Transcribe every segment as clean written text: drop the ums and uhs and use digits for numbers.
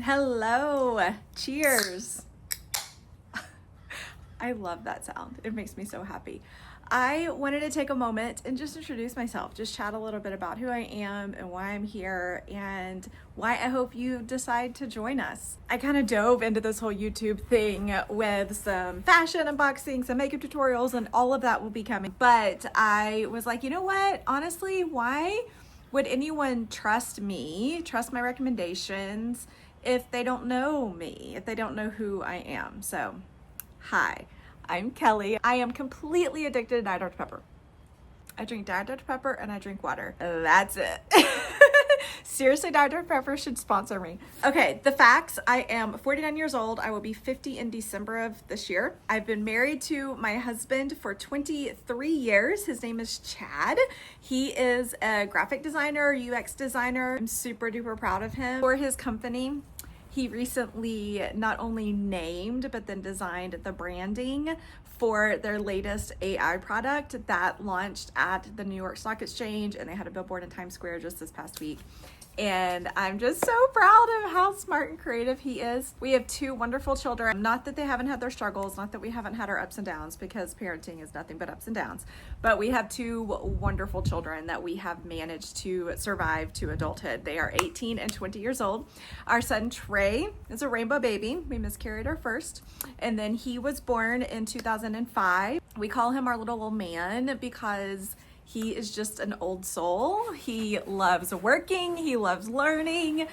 Hello. Cheers. I love that sound. It makes me so happy. I wanted to take a moment and just introduce myself, just chat a little bit about who I am and why I'm here and why I hope you decide to join us. I kind of dove into this whole YouTube thing with some fashion unboxing, some makeup tutorials, and all of that will be coming. But I was like, you know what? Honestly, why would anyone trust me, trust my recommendations, if they don't know me, if they don't know who I am? So, hi, I'm Kelly. I am completely addicted to Diet Dr. Pepper. I drink Diet Dr. Pepper and I drink water. That's it. Seriously, Diet Dr. Pepper should sponsor me. Okay, the facts. I am 49 years old. I will be 50 in December of this year. I've been married to my husband for 23 years. His name is Chad. He is a graphic designer, UX designer. I'm super duper proud of him for his company. He recently not only named, but then designed the branding for their latest AI product that launched at the New York Stock Exchange, and they had a billboard in Times Square just this past week. And I'm just so proud of how smart and creative he is. We have two wonderful children. Not that they haven't had their struggles, not that we haven't had our ups and downs, because parenting is nothing but ups and downs. But we have two wonderful children that we have managed to survive to adulthood. They are 18 and 20 years old. Our son Trey is a rainbow baby. We miscarried our first, and then he was born in 2005. We call him our little old man because he is just an old soul. He loves working. He loves learning.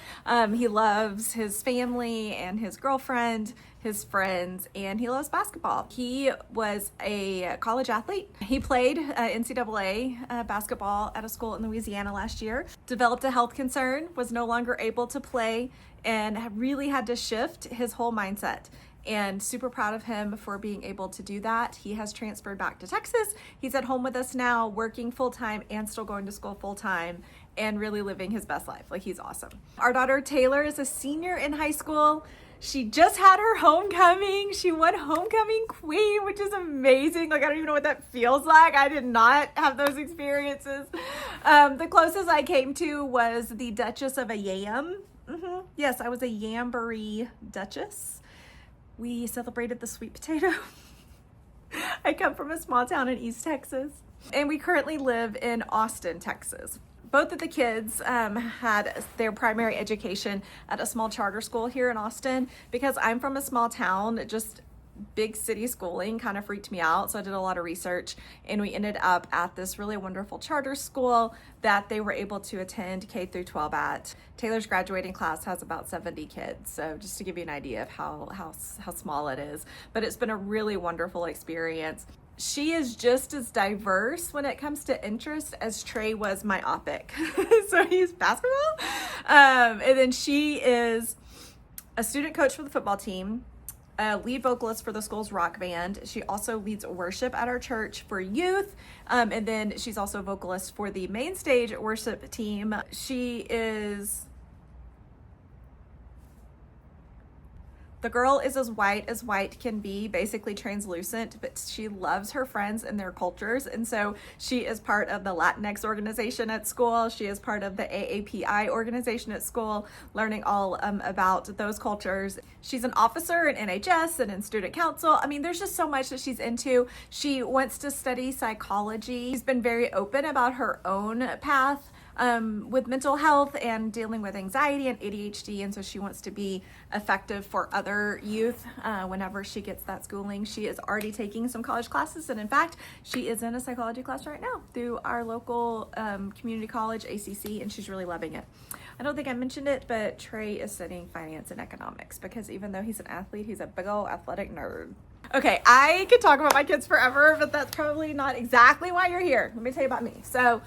He loves his family and his girlfriend, his friends, and he loves basketball. He was a college athlete. He played NCAA basketball at a school in Louisiana last year, developed a health concern, was no longer able to play, and really had to shift his whole mindset. And super proud of him for being able to do that. He has transferred back to Texas. He's at home with us now, working full-time and still going to school full-time and really living his best life. Like, he's awesome. Our daughter Taylor is a senior in high school. She just had her homecoming. She won homecoming queen, which is amazing. Like, I don't even know what that feels like. I did not have those experiences. The closest I came to was the Duchess of a Yam. Yes, I was a Yamboree Duchess. We celebrated the sweet potato. I come from a small town in East Texas, and we currently live in Austin, Texas. Both of the kids had their primary education at a small charter school here in Austin. Because I'm from a small town, just big city schooling kind of freaked me out. So I did a lot of research, and we ended up at this really wonderful charter school that they were able to attend K through 12 at. Taylor's graduating class has about 70 kids. So just to give you an idea of how small it is, but it's been a really wonderful experience. She is just as diverse when it comes to interest as Trey was myopic. So he's basketball. And then she is a student coach for the football team, a lead vocalist for the school's rock band. She also leads worship at our church for youth. And then she's also a vocalist for the main stage worship team. The girl is as white can be, basically translucent, but she loves her friends and their cultures. And so she is part of the Latinx organization at school. She is part of the AAPI organization at school, learning all about those cultures. She's an officer in NHS and in student council. I mean, there's just so much that she's into. She wants to study psychology. She's been very open about her own path with mental health and dealing with anxiety and ADHD, and so she wants to be effective for other youth whenever she gets that schooling. She is already taking some college classes, and in fact, she is in a psychology class right now through our local community college, ACC, and she's really loving it. I don't think I mentioned it, but Trey is studying finance and economics because even though he's an athlete, he's a big old athletic nerd. Okay, I could talk about my kids forever, but that's probably not exactly why you're here. Let me tell you about me. So,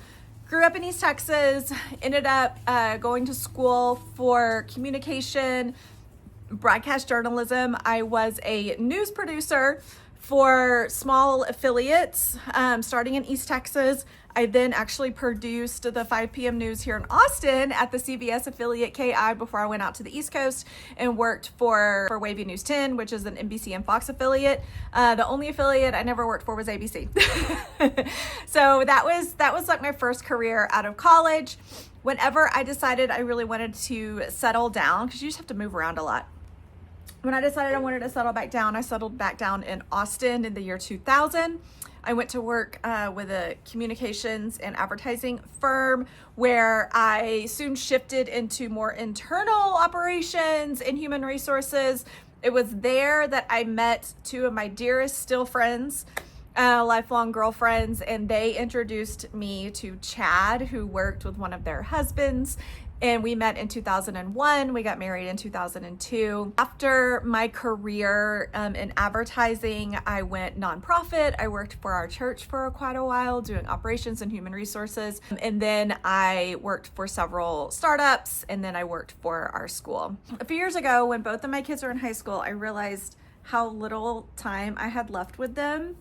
grew up in East Texas, ended up going to school for communication, broadcast journalism. I was a news producer for small affiliates starting in East Texas. I then actually produced the 5 p.m. news here in Austin at the CBS affiliate KI before I went out to the East Coast and worked for Wavy News 10, which is an NBC and Fox affiliate. The only affiliate I never worked for was ABC. So that was like my first career out of college. whenever I decided I really wanted to settle down, because you just have to move around a lot. When I decided I wanted to settle back down, I settled back down in Austin in the year 2000. I went to work with a communications and advertising firm where I soon shifted into more internal operations and human resources. It was there that I met two of my dearest still friends, lifelong girlfriends, and they introduced me to Chad, who worked with one of their husbands. And we met in 2001. We got married in 2002. After my career in advertising, I went nonprofit. I worked for our church for quite a while doing operations and human resources. And then I worked for several startups, and then I worked for our school. A few years ago, when both of my kids were in high school, I realized how little time I had left with them.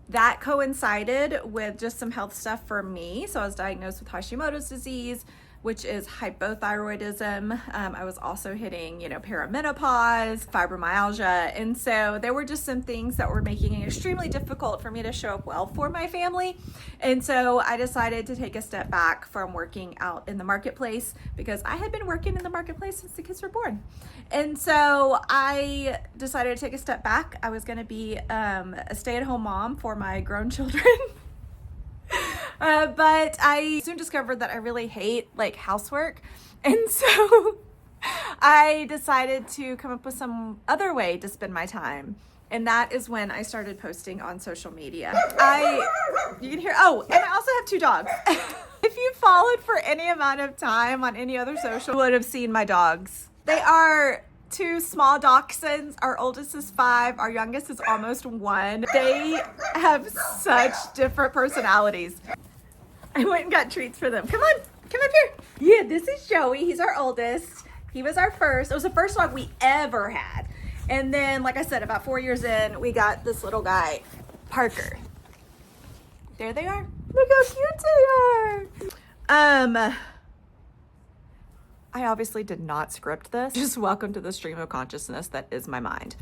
That coincided with just some health stuff for me. So I was diagnosed with Hashimoto's disease, which is hypothyroidism. I was also hitting, perimenopause, fibromyalgia. And so there were just some things that were making it extremely difficult for me to show up well for my family. And so I decided to take a step back from working out in the marketplace, because I had been working in the marketplace since the kids were born. And so I decided to take a step back. I was gonna be a stay-at-home mom for my grown children. But I soon discovered that I really hate housework. And so I decided to come up with some other way to spend my time. And that is when I started posting on social media. You can hear, and I also have 2 dogs. If you followed for any amount of time on any other social, you would have seen my dogs. They are 2 small dachshunds. Our oldest is 5. Our youngest is almost 1. They have such different personalities. I went and got treats for them. Come on, come up here. Yeah, this is Joey. He's our oldest. He was our first. It was the first dog we ever had. And then, like I said, about 4 years in, we got this little guy, Parker. There they are. Look how cute they are. I obviously did not script this. Just welcome to the stream of consciousness that is my mind.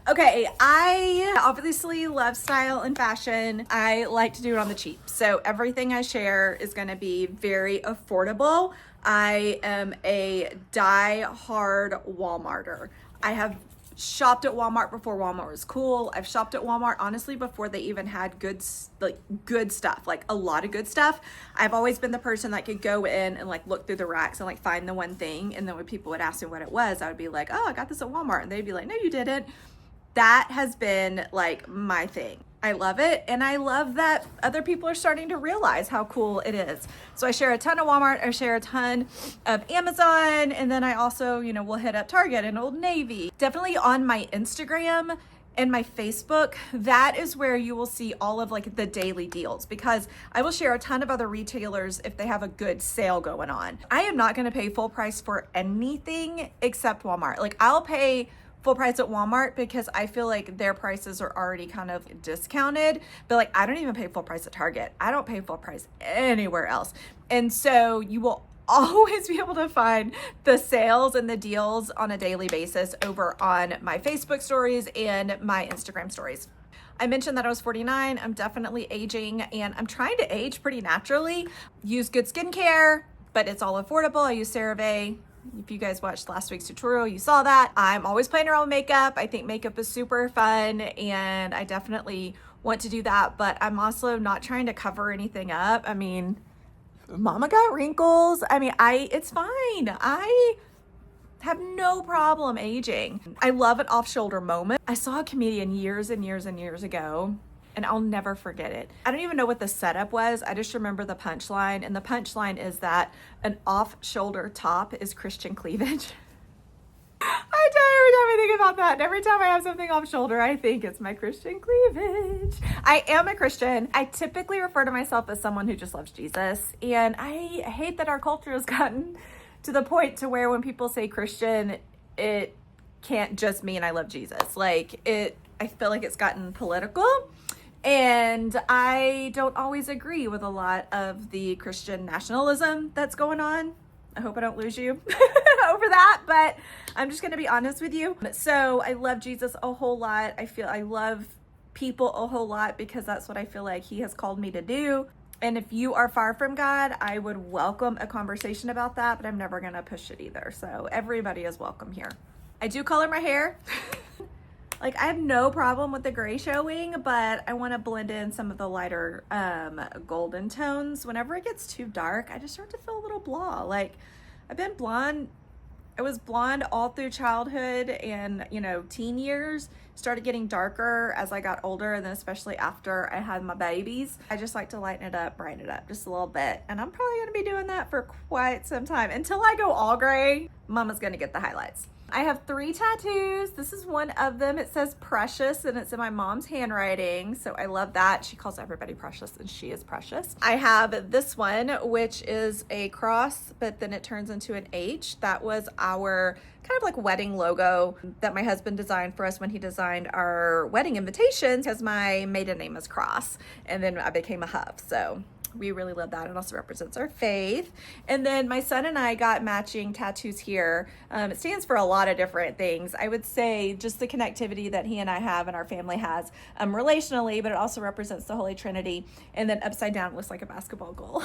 Okay, I obviously love style and fashion. I like to do it on the cheap. So everything I share is gonna be very affordable. I am a die-hard Walmarter. I have shopped at Walmart before Walmart was cool. I've shopped at Walmart honestly before they even had good stuff, like a lot of good stuff. I've always been the person that could go in and look through the racks and find the one thing, and then when people would ask me what it was, I would be like, oh, I got this at Walmart, and they'd be like, no, you didn't. That has been my thing. I love it, and I love that other people are starting to realize how cool it is. So I share a ton of Walmart, I share a ton of Amazon, and then I also, will hit up Target and Old Navy. Definitely on my Instagram and my Facebook, that is where you will see all of the daily deals, because I will share a ton of other retailers if they have a good sale going on. I am not gonna pay full price for anything except Walmart. I'll pay full price at Walmart because I feel like their prices are already kind of discounted, but I don't even pay full price at Target. I don't pay full price anywhere else. And so you will always be able to find the sales and the deals on a daily basis over on my Facebook stories and my Instagram stories. I mentioned that I was 49. I'm definitely aging, and I'm trying to age pretty naturally. Use good skincare, but it's all affordable. I use CeraVe. If you guys watched last week's tutorial, you saw that. I'm always playing around with makeup. I think makeup is super fun, and I definitely want to do that, but I'm also not trying to cover anything up. I mean, mama got wrinkles. It's fine. I have no problem aging. I love an off-shoulder moment. I saw a comedian years and years and years ago, and I'll never forget it. I don't even know what the setup was. I just remember the punchline, and the punchline is that an off-shoulder top is Christian cleavage. I die every time I think about that. And every time I have something off shoulder, I think it's my Christian cleavage. I am a Christian. I typically refer to myself as someone who just loves Jesus. And I hate that our culture has gotten to the point to where when people say Christian, it can't just mean I love Jesus. I feel like it's gotten political. And I don't always agree with a lot of the Christian nationalism that's going on. I hope I don't lose you over that, but I'm just going to be honest with you. So I love Jesus a whole lot. I love people a whole lot because that's what I feel like he has called me to do. And if you are far from God, I would welcome a conversation about that, but I'm never going to push it either. So everybody is welcome here. I do color my hair. Like, I have no problem with the gray showing, but I want to blend in some of the lighter golden tones. Whenever it gets too dark, I just start to feel a little blah. Like, I've been blonde. I was blonde all through childhood and, teen years. Started getting darker as I got older, and then especially after I had my babies. I just like to lighten it up, brighten it up just a little bit. And I'm probably going to be doing that for quite some time. Until I go all gray, Mama's going to get the highlights. I have 3 tattoos. This is one of them. It says Precious, and it's in my mom's handwriting. So I love that. She calls everybody precious, and she is precious. I have this one, which is a cross, but then it turns into an H. That was our kind of like wedding logo that my husband designed for us when he designed our wedding invitations, because my maiden name is Cross, and then I became a Huff. So we really love that. It also represents our faith. And then my son and I got matching tattoos here. It stands for a lot of different things. I would say just the connectivity that he and I have and our family has relationally, but it also represents the Holy Trinity. And then upside down, it looks like a basketball goal.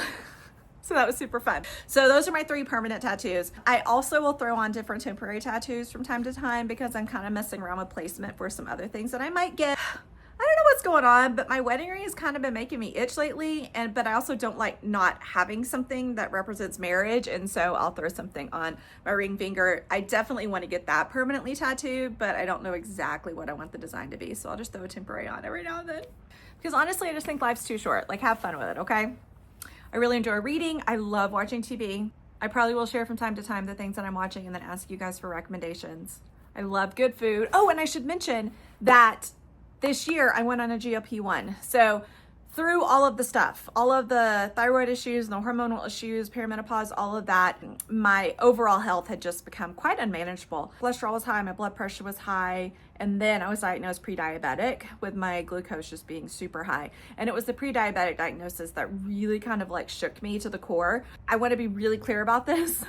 So that was super fun. So those are my 3 permanent tattoos. I also will throw on different temporary tattoos from time to time because I'm kind of messing around with placement for some other things that I might get. I don't know what's going on, but my wedding ring has kind of been making me itch lately. But I also don't like not having something that represents marriage. And so I'll throw something on my ring finger. I definitely want to get that permanently tattooed, but I don't know exactly what I want the design to be. So I'll just throw a temporary on every now and then. Because honestly, I just think life's too short. Like, have fun with it, okay? I really enjoy reading. I love watching TV. I probably will share from time to time the things that I'm watching and then ask you guys for recommendations. I love good food. Oh, and I should mention that this year I went on a GLP-1. So through all of the stuff, all of the thyroid issues and the hormonal issues, perimenopause, all of that, my overall health had just become quite unmanageable. Cholesterol was high, my blood pressure was high, and then I was diagnosed pre-diabetic with my glucose just being super high. And it was the pre-diabetic diagnosis that really kind of like shook me to the core. I want to be really clear about this.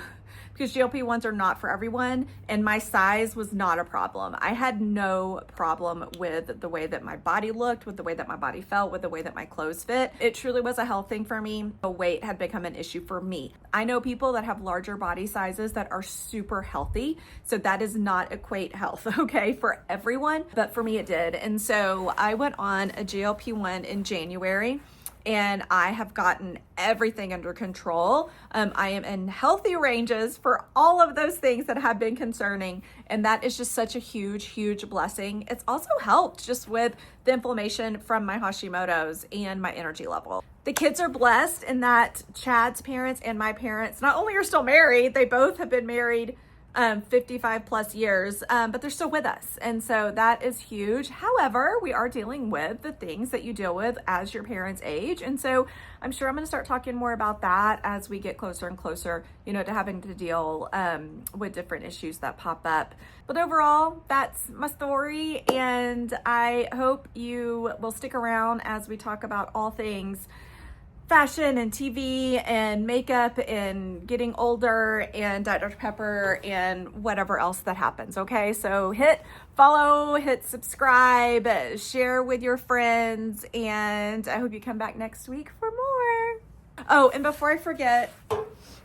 Because GLP-1s are not for everyone, and my size was not a problem. I had no problem with the way that my body looked, with the way that my body felt, with the way that my clothes fit. It truly was a health thing for me. The weight had become an issue for me. I know people that have larger body sizes that are super healthy, so that does not equate health, okay, for everyone, but for me it did. And so I went on a GLP-1 in January, and I have gotten everything under control. I am in healthy ranges for all of those things that have been concerning. And that is just such a huge, huge blessing. It's also helped just with the inflammation from my Hashimoto's and my energy level. The kids are blessed in that Chad's parents and my parents not only are still married, they both have been married 55 plus years, but they're still with us. And so that is huge. However, we are dealing with the things that you deal with as your parents age. And so I'm sure I'm going to start talking more about that as we get closer and closer, to having to deal with different issues that pop up. But overall, that's my story. And I hope you will stick around as we talk about all things fashion and TV and makeup and getting older and Dr. Pepper and whatever else that happens, okay? So hit follow, hit subscribe, share with your friends, and I hope you come back next week for more. Oh, and before I forget,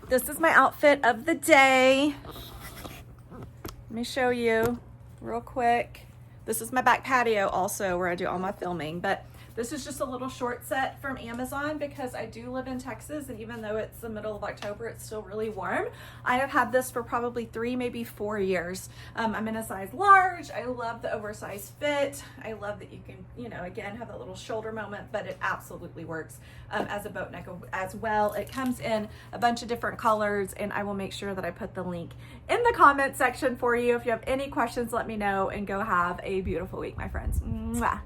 this is my outfit of the day. Let me show you real quick. This is my back patio also where I do all my filming, but this is just a little short set from Amazon because I do live in Texas, and even though it's the middle of October, it's still really warm. I have had this for probably 3, maybe 4 years. I'm in a size large. I love the oversized fit. I love that you can, again, have that little shoulder moment, but it absolutely works as a boat neck as well. It comes in a bunch of different colors, and I will make sure that I put the link in the comment section for you. If you have any questions, let me know, and go have a beautiful week, my friends. Mwah.